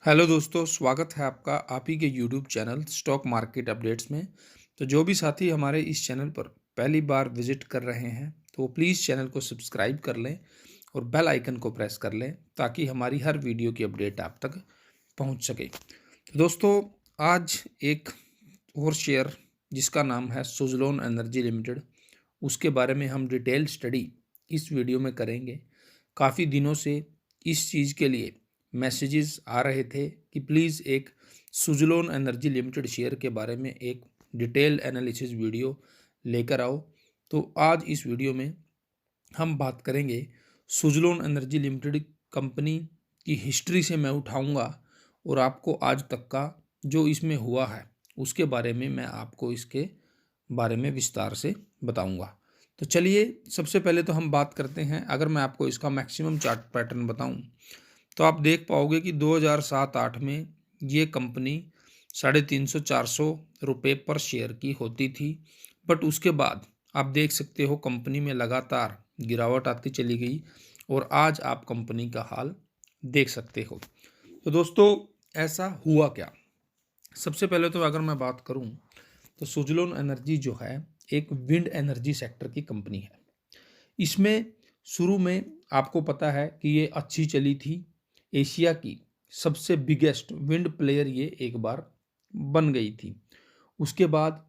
Hello दोस्तों, स्वागत है आपका आप ही के YouTube channel stock market updates में। तो जो भी साथी हमारे इस चैनल पर पहली बार विजिट कर रहे हैं तो वो प्लीज़ चैनल को सब्सक्राइब कर लें और बेल आइकन को प्रेस कर लें ताकि हमारी हर वीडियो की अपडेट आप तक पहुंच सके। तो दोस्तों, आज एक और शेयर जिसका नाम है सुज़लोन एनर्जी लिमिटेड, उसके बारे में हम डिटेल स्टडी इस वीडियो में करेंगे। काफ़ी दिनों से इस चीज़ के लिए मैसेजेस आ रहे थे कि प्लीज़ एक सुज़लोन एनर्जी लिमिटेड शेयर के बारे में एक डिटेल एनालिसिस वीडियो लेकर आओ। तो आज इस वीडियो में हम बात करेंगे सुज़लोन एनर्जी लिमिटेड कंपनी की हिस्ट्री से मैं उठाऊंगा और आपको आज तक का जो इसमें हुआ है उसके बारे में मैं आपको इसके बारे में विस्तार से बताऊंगा। तो चलिए, सबसे पहले तो हम बात करते हैं। अगर मैं आपको इसका मैक्सिमम चार्ट पैटर्न बताऊं तो आप देख पाओगे कि 2007-8 में ये कंपनी 350-400 रुपये पर शेयर की होती थी। बट उसके बाद आप देख सकते हो कंपनी में लगातार गिरावट आती चली गई और आज आप कंपनी का हाल देख सकते हो। तो दोस्तों, ऐसा हुआ क्या? सबसे पहले तो अगर मैं बात करूं तो सुज़लोन एनर्जी जो है एक विंड एनर्जी सेक्टर की कंपनी है। इसमें शुरू में आपको पता है कि ये अच्छी चली थी। एशिया की सबसे बिगेस्ट विंड प्लेयर ये एक बार बन गई थी। उसके बाद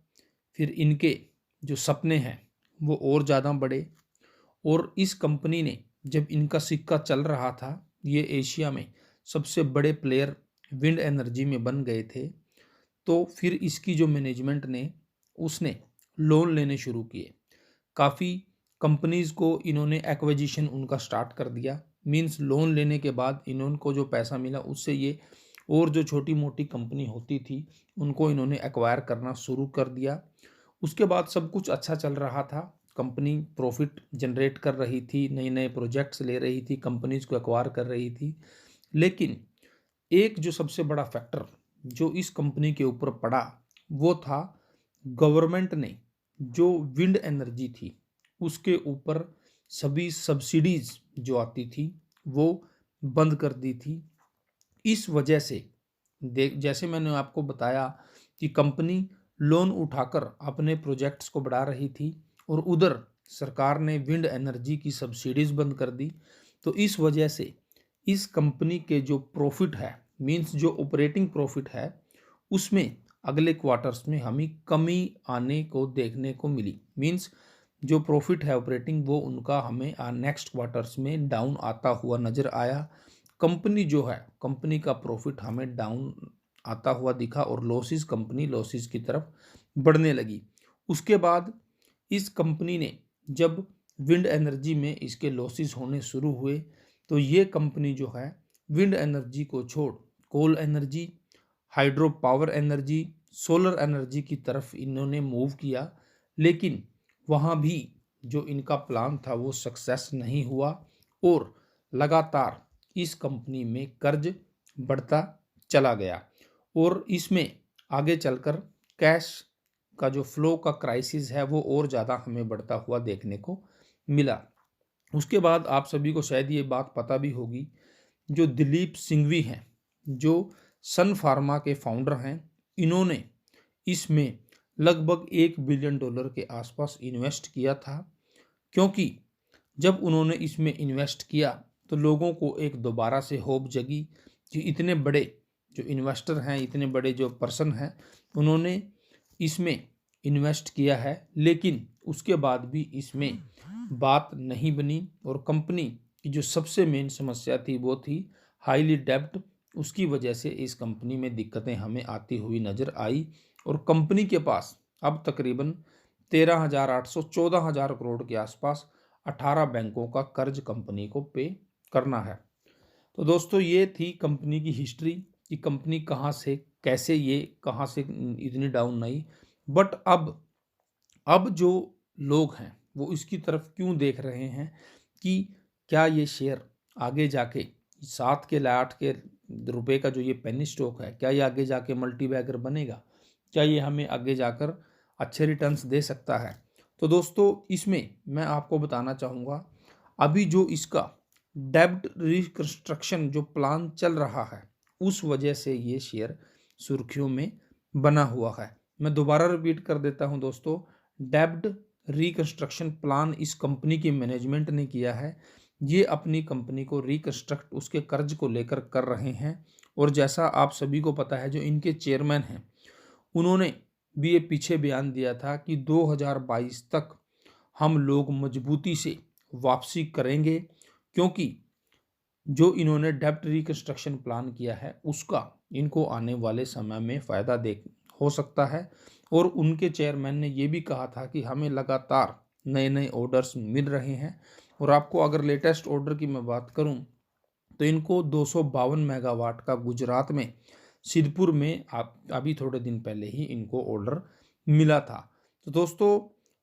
फिर इनके जो सपने हैं वो और ज़्यादा बढ़े और इस कंपनी ने जब इनका सिक्का चल रहा था, ये एशिया में सबसे बड़े प्लेयर विंड एनर्जी में बन गए थे। तो फिर इसकी जो मैनेजमेंट ने उसने लोन लेने शुरू किए। काफ़ी कंपनीज़ को इन्होंने एक्विजिशन उनका स्टार्ट कर दिया। मींस लोन लेने के बाद इन्होंने को जो पैसा मिला उससे ये और जो छोटी मोटी कंपनी होती थी उनको इन्होंने एक्वायर करना शुरू कर दिया। उसके बाद सब कुछ अच्छा चल रहा था। कंपनी प्रॉफिट जनरेट कर रही थी, नए नए प्रोजेक्ट्स ले रही थी, कंपनीज को एक्वायर कर रही थी। लेकिन एक जो सबसे बड़ा फैक्टर जो इस कंपनी के ऊपर पड़ा वो था गवर्नमेंट ने जो विंड एनर्जी थी उसके ऊपर सभी सब्सिडीज जो आती थी वो बंद कर दी थी। इस वजह से देख, जैसे मैंने आपको बताया कि कंपनी लोन उठाकर अपने प्रोजेक्ट्स को बढ़ा रही थी और उधर सरकार ने विंड एनर्जी की सब्सिडीज बंद कर दी। तो इस वजह से इस कंपनी के जो प्रॉफिट है, मींस जो ऑपरेटिंग प्रॉफिट है, उसमें अगले क्वार्टर्स में हमें कमी आने को देखने को मिली। मींस जो प्रॉफिट है ऑपरेटिंग वो उनका हमें नेक्स्ट क्वार्टर्स में डाउन आता हुआ नज़र आया। कंपनी जो है, कंपनी का प्रॉफिट हमें डाउन आता हुआ दिखा और लॉसेस, कंपनी लॉसेस की तरफ बढ़ने लगी। उसके बाद इस कंपनी ने जब विंड एनर्जी में इसके लॉसेस होने शुरू हुए तो ये कंपनी जो है विंड एनर्जी को छोड़ coal energy, hydro power energy, solar energy की तरफ इन्होंने मूव किया। लेकिन वहाँ भी जो इनका प्लान था वो सक्सेस नहीं हुआ और लगातार इस कंपनी में कर्ज बढ़ता चला गया और इसमें आगे चलकर कैश का जो फ्लो का क्राइसिस है वो और ज़्यादा हमें बढ़ता हुआ देखने को मिला। उसके बाद आप सभी को शायद ये बात पता भी होगी, जो दिलीप सिंघवी हैं, जो सन फार्मा के फाउंडर हैं, इन्होंने इसमें लगभग $1 बिलियन के आसपास इन्वेस्ट किया था। क्योंकि जब उन्होंने इसमें इन्वेस्ट किया तो लोगों को एक दोबारा से होप जगी कि इतने बड़े जो इन्वेस्टर हैं, इतने बड़े जो पर्सन हैं, उन्होंने इसमें इन्वेस्ट किया है। लेकिन उसके बाद भी इसमें बात नहीं बनी और कंपनी की जो सबसे मेन समस्या थी वो थी हाईली डेब्ट। उसकी वजह से इस कंपनी में दिक्कतें हमें आती हुई नज़र आई और कंपनी के पास अब तकरीबन 13,800 14,000 करोड़ के आसपास 18 बैंकों का कर्ज कंपनी को पे करना है। तो दोस्तों, ये थी कंपनी की हिस्ट्री कि कंपनी कहाँ से कैसे ये कहाँ से इतनी डाउन आई। बट अब जो लोग हैं वो इसकी तरफ क्यों देख रहे हैं कि क्या ये शेयर आगे जाके 7 के 8 के रुपए का जो ये पेनी स्टॉक है, क्या ये आगे जाके मल्टी बैगर बनेगा? क्या ये हमें आगे जाकर अच्छे रिटर्न्स दे सकता है? तो दोस्तों, इसमें मैं आपको बताना चाहूँगा अभी जो इसका डेब्ट रिकंस्ट्रक्शन जो प्लान चल रहा है उस वजह से ये शेयर सुर्खियों में बना हुआ है। मैं दोबारा रिपीट कर देता हूं दोस्तों, डेब्ट रिकंस्ट्रक्शन प्लान इस कंपनी की मैनेजमेंट ने किया है। ये अपनी कंपनी को रिकंस्ट्रक्ट उसके कर्ज को लेकर कर रहे हैं। और जैसा आप सभी को पता है, जो इनके चेयरमैन हैं उन्होंने भी ये पीछे बयान दिया था कि 2022 तक हम लोग मजबूती से वापसी करेंगे, क्योंकि जो इन्होंने डेब्ट रिकंस्ट्रक्शन प्लान किया है उसका इनको आने वाले समय में फ़ायदा दे हो सकता है। और उनके चेयरमैन ने ये भी कहा था कि हमें लगातार नए नए ऑर्डर्स मिल रहे हैं। और आपको अगर लेटेस्ट ऑर्डर की मैं बात करूं तो इनको 252 मेगावाट का गुजरात में सिद्धपुर में अभी थोड़े दिन पहले ही इनको ऑर्डर मिला था। तो दोस्तों,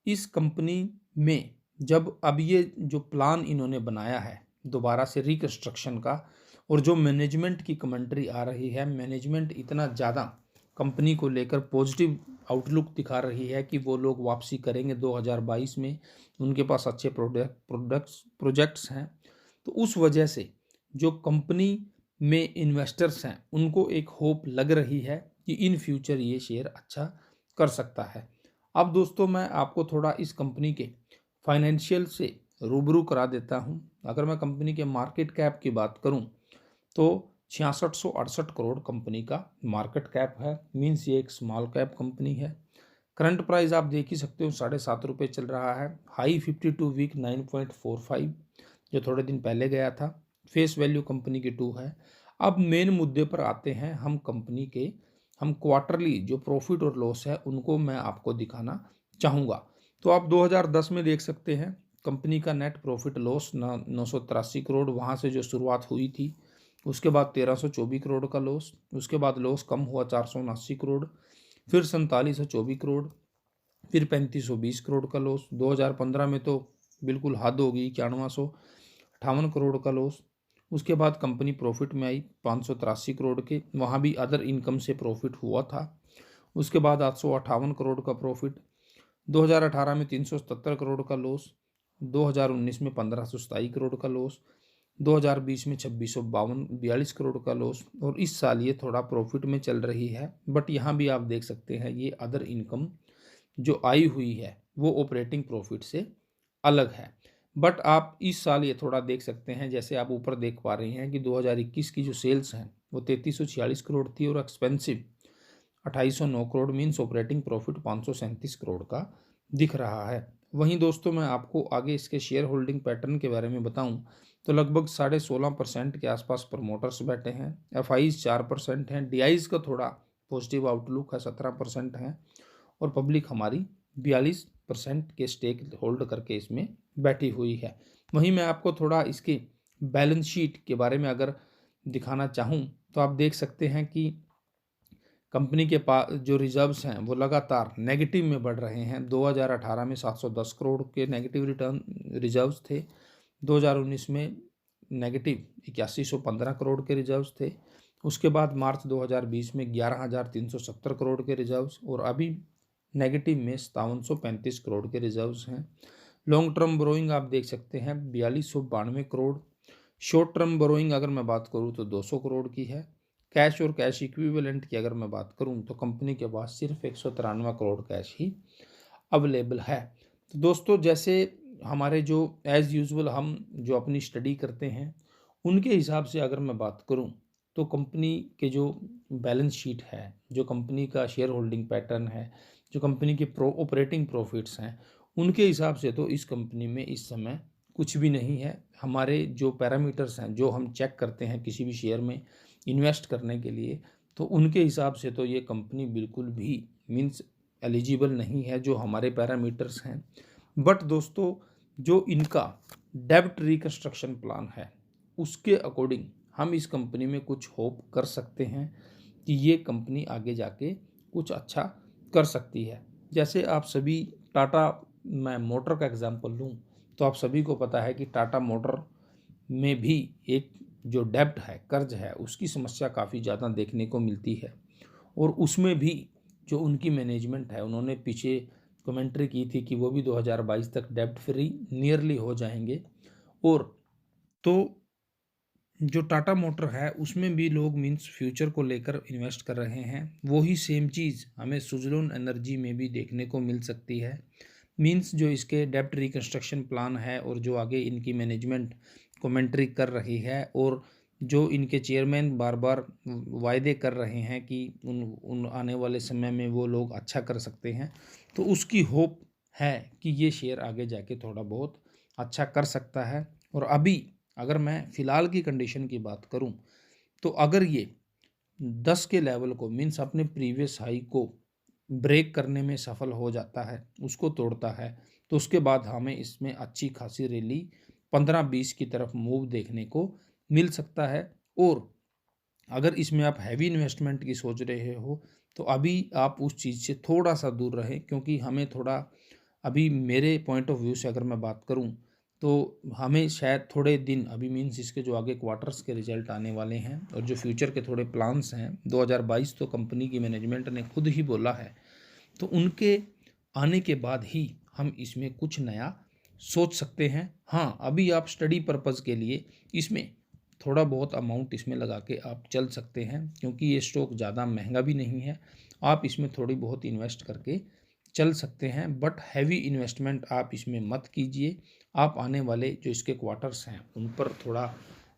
इस कंपनी में जब अब ये जो प्लान इन्होंने बनाया है दोबारा से रिकंस्ट्रक्शन का, और जो मैनेजमेंट की कमेंट्री आ रही है, मैनेजमेंट इतना ज़्यादा कंपनी को लेकर पॉजिटिव आउटलुक दिखा रही है कि वो लोग वापसी करेंगे 2022 में, उनके पास अच्छे प्रोजेक्ट्स हैं। तो उस वजह से जो कंपनी में इन्वेस्टर्स हैं उनको एक होप लग रही है कि इन फ्यूचर ये शेयर अच्छा कर सकता है। अब दोस्तों, मैं आपको थोड़ा इस कंपनी के फाइनेंशियल से रूबरू करा देता हूं। अगर मैं कंपनी के मार्केट कैप की बात करूं तो 6668 करोड़ कंपनी का मार्केट कैप है। मीन्स ये एक स्मॉल कैप कंपनी है। करंट प्राइस आप देख ही सकते हो, ₹7.5 चल रहा है। हाई 52 वीक 9.45, जो थोड़े दिन पहले गया था। फेस वैल्यू कंपनी की 2 है। अब मेन मुद्दे पर आते हैं हम कंपनी के, हम क्वार्टरली जो प्रॉफिट और लॉस है उनको मैं आपको दिखाना चाहूँगा। तो आप 2010 में देख सकते हैं कंपनी का नेट प्रॉफिट लॉस 983 करोड़, वहाँ से जो शुरुआत हुई थी। उसके बाद 1324 करोड़ का लॉस, उसके बाद लॉस कम हुआ 479 करोड़, फिर 4724 करोड़, फिर 3520 करोड़ का लॉस। 2015 में तो बिल्कुल हद हो गई, 9158 करोड़ का लॉस। उसके बाद कंपनी प्रॉफिट में आई 583 करोड़ के, वहाँ भी अदर इनकम से प्रॉफिट हुआ था। उसके बाद 858 करोड़ का प्रॉफिट। 2018 में 377 करोड़ का लॉस, 2019 में 1527 करोड़ का लॉस, 2020 में 2642 करोड़ का लॉस, और इस साल ये थोड़ा प्रॉफिट में चल रही है। बट यहाँ भी आप देख सकते हैं ये अदर इनकम जो आई हुई है वो ऑपरेटिंग प्रॉफिट से अलग है। बट आप इस साल ये थोड़ा देख सकते हैं, जैसे आप ऊपर देख पा रहे हैं कि 2021 की जो सेल्स हैं वो 3346 करोड़ थी और expensive 2809 crore, means operating profit 537 crore का दिख रहा है। वहीं दोस्तों, मैं आपको आगे इसके शेयर होल्डिंग पैटर्न के बारे में बताऊं तो लगभग 16.5% के आसपास प्रमोटर्स बैठे हैं। एफआईज 4% हैं। डीआईज का थोड़ा पॉजिटिव आउटलुक है, 17% हैं। और पब्लिक हमारी 42% के स्टेक होल्ड करके इसमें बैठी हुई है। वहीं मैं आपको थोड़ा इसके बैलेंस शीट के बारे में अगर दिखाना चाहूँ तो आप देख सकते हैं कि कंपनी के पास जो रिजर्व्स हैं वो लगातार नेगेटिव में बढ़ रहे हैं। 2018 में 710 करोड़ के नेगेटिव रिटर्न रिजर्व्स थे। 2019 में नेगेटिव 8115 करोड़ के रिजर्व्स थे। उसके बाद मार्च 2020 में 11370 करोड़ के रिजर्व्स, और अभी नेगेटिव में 5735 करोड़ के रिजर्व्स हैं। लॉन्ग टर्म बोरोइंग आप देख सकते हैं 4292 करोड़। शॉर्ट टर्म बोरोइंग अगर मैं बात करूँ तो 200 करोड़ की है। कैश और कैश इक्विवेलेंट की अगर मैं बात करूं तो कंपनी के पास सिर्फ 193 करोड़ कैश ही अवेलेबल है। तो दोस्तों, जैसे हमारे जो एज़ यूजुअल हम जो अपनी स्टडी करते हैं उनके हिसाब से अगर मैं बात करूं तो कंपनी के जो बैलेंस शीट है, जो कंपनी का शेयर होल्डिंग पैटर्न है, जो कंपनी के ऑपरेटिंग प्रॉफिट्स हैं, उनके हिसाब से तो इस कंपनी में इस समय कुछ भी नहीं है। हमारे जो पैरामीटर्स हैं जो हम चेक करते हैं किसी भी शेयर में इन्वेस्ट करने के लिए, तो उनके हिसाब से तो ये कंपनी बिल्कुल भी मीन्स एलिजिबल नहीं है जो हमारे पैरामीटर्स हैं। बट दोस्तों, जो इनका डेब्ट रिकंस्ट्रक्शन प्लान है उसके अकॉर्डिंग हम इस कंपनी में कुछ होप कर सकते हैं कि ये कंपनी आगे जाके कुछ अच्छा कर सकती है। जैसे आप सभी टाटा, मैं मोटर का एग्जांपल लूँ तो आप सभी को पता है कि टाटा मोटर में भी एक जो डेब्ट है, कर्ज है, उसकी समस्या काफ़ी ज़्यादा देखने को मिलती है। और उसमें भी जो उनकी मैनेजमेंट है उन्होंने पीछे कमेंट्री की थी कि वो भी 2022 तक डेब्ट फ्री नियरली हो जाएंगे। और तो जो टाटा मोटर है उसमें भी लोग मीन्स फ्यूचर को लेकर इन्वेस्ट कर रहे हैं। वही सेम चीज़ हमें सुज़लोन एनर्जी में भी देखने को मिल सकती है। मीन्स जो इसके डेब्ट रिकंस्ट्रक्शन प्लान है और जो आगे इनकी मैनेजमेंट कमेंट्री कर रही है और जो इनके चेयरमैन बार बार वायदे कर रहे हैं कि उन आने वाले समय में वो लोग अच्छा कर सकते हैं, तो उसकी होप है कि ये शेयर आगे जाके थोड़ा बहुत अच्छा कर सकता है। और अभी अगर मैं फ़िलहाल की कंडीशन की बात करूं, तो अगर ये 10 के लेवल को मीन्स अपने प्रीवियस हाई को ब्रेक करने में सफल हो जाता है, उसको तोड़ता है, तो उसके बाद हमें इसमें अच्छी खासी रैली 15-20 की तरफ मूव देखने को मिल सकता है। और अगर इसमें आप हैवी इन्वेस्टमेंट की सोच रहे हो, तो अभी आप उस चीज़ से थोड़ा सा दूर रहें, क्योंकि हमें थोड़ा अभी मेरे पॉइंट ऑफ व्यू से अगर मैं बात करूं, तो हमें शायद थोड़े दिन अभी मीन्स इसके जो आगे क्वार्टर्स के रिजल्ट आने वाले हैं और जो फ्यूचर के थोड़े प्लान्स हैं 2022, तो कंपनी की मैनेजमेंट ने खुद ही बोला है, तो उनके आने के बाद ही हम इसमें कुछ नया सोच सकते हैं। हाँ, अभी आप स्टडी पर्पज़ के लिए इसमें थोड़ा बहुत अमाउंट इसमें लगा के आप चल सकते हैं, क्योंकि ये स्टॉक ज़्यादा महंगा भी नहीं है। आप इसमें थोड़ी बहुत इन्वेस्ट करके चल सकते हैं, बट हैवी इन्वेस्टमेंट आप इसमें मत कीजिए। आप आने वाले जो इसके क्वार्टर्स हैं उन पर थोड़ा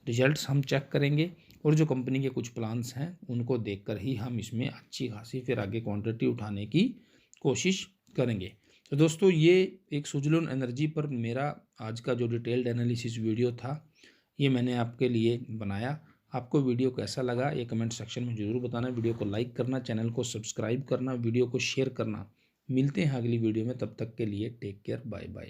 रिजल्ट्स हम चेक करेंगे और जो कंपनी के कुछ प्लान्स हैं उनको देखकर ही हम इसमें अच्छी खासी फिर आगे क्वांटिटी उठाने की कोशिश करेंगे। तो दोस्तों, ये एक सुज़लोन एनर्जी पर मेरा आज का जो डिटेल्ड एनालिसिस वीडियो था, ये मैंने आपके लिए बनाया। आपको वीडियो कैसा लगा ये कमेंट सेक्शन में ज़रूर बताना। वीडियो को लाइक करना, चैनल को सब्सक्राइब करना, वीडियो को शेयर करना। मिलते हैं अगली वीडियो में, तब तक के लिए टेक केयर, बाय बाय।